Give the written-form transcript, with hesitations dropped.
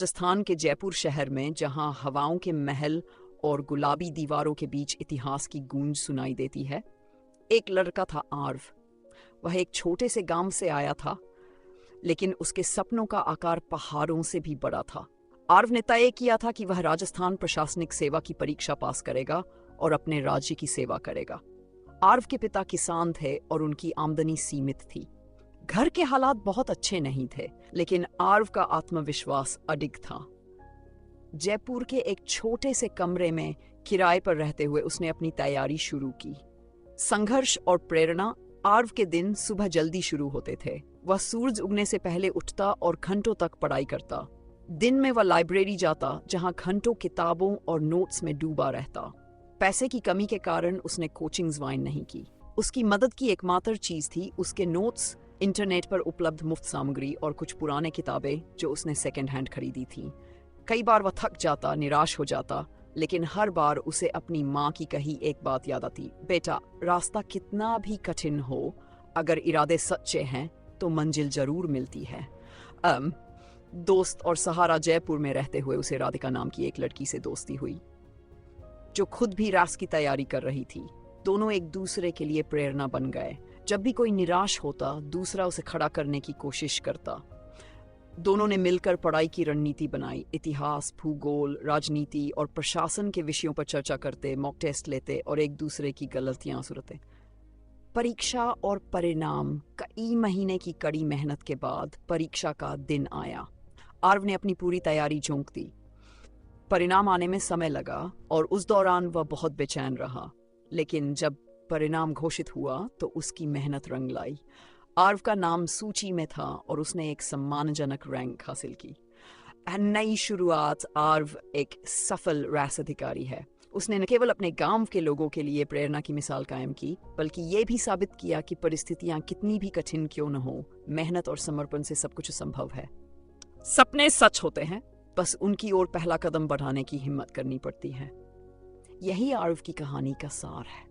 राजस्थान के जयपुर शहर में, जहां हवाओं के महल और गुलाबी दीवारों के बीच इतिहास की गूंज सुनाई देती है, एक लड़का था आर्व। वह एक छोटे से गांव से आया था, लेकिन उसके सपनों का आकार पहाड़ों से भी बड़ा था। आर्व ने तय किया था कि वह राजस्थान प्रशासनिक सेवा की परीक्षा पास करेगा और अपने राज्य की सेवा करेगा। आर्व के पिता किसान थे और उनकी आमदनी सीमित थी। घर के हालात बहुत अच्छे नहीं थे, लेकिन आर्व का आत्मविश्वास अडिग था। जयपुर के एक छोटे से कमरे में किराए पर रहते हुए उसने अपनी तैयारी शुरू की। संघर्ष और प्रेरणा। आर्व के दिन सुबह जल्दी शुरू होते थे। वह सूरज उगने से पहले उठता और घंटों तक पढ़ाई करता। दिन में वह लाइब्रेरी जाता, जहां घंटों किताबों और नोट्स में डूबा रहता। पैसे की कमी के कारण उसने कोचिंग ज्वाइन नहीं की। उसकी मदद की एकमात्र चीज थी उसके नोट्स, इंटरनेट पर उपलब्ध मुफ्त सामग्री और कुछ पुराने किताबें जो उसने सेकेंड हैंड खरीदी थी। कई बार वह थक जाता, निराश हो जाता, लेकिन हर बार उसे अपनी माँ की कही एक बात याद आती, बेटा, रास्ता कितना भी कठिन हो, अगर इरादे सच्चे हैं तो मंजिल जरूर मिलती है। दोस्त और सहारा। जयपुर में रहते हुए उसे राधिका नाम की एक लड़की से दोस्ती हुई, जो खुद भी रास की तैयारी कर रही थी। दोनों एक दूसरे के लिए प्रेरणा बन गए। जब भी कोई निराश होता, दूसरा उसे खड़ा करने की कोशिश करता। दोनों ने मिलकर पढ़ाई की रणनीति बनाई। इतिहास, भूगोल, राजनीति और प्रशासन के विषयों पर चर्चा करते, मॉक टेस्ट लेते और एक दूसरे की गलतियां सुनते। परीक्षा और परिणाम। कई महीने की कड़ी मेहनत के बाद परीक्षा का दिन आया। आर्व ने अपनी पूरी तैयारी झोंक दी। परिणाम आने में समय लगा और उस दौरान वह बहुत बेचैन रहा, लेकिन जब परिणाम घोषित हुआ तो उसकी मेहनत रंग लाई। आर्व का नाम सूची में था और उसने एक सम्मानजनक रैंक हासिल की। नई शुरुआत। आर्व एक सफल रैस अधिकारी है। उसने न केवल अपने गांव के लोगों के लिए प्रेरणा की मिसाल कायम की, बल्कि ये भी साबित किया कि परिस्थितियां कितनी भी कठिन क्यों न हो, मेहनत और समर्पण से सब कुछ संभव है। सपने सच होते हैं, बस उनकी ओर पहला कदम बढ़ाने की हिम्मत करनी पड़ती है। यही आर्व की कहानी का सार है।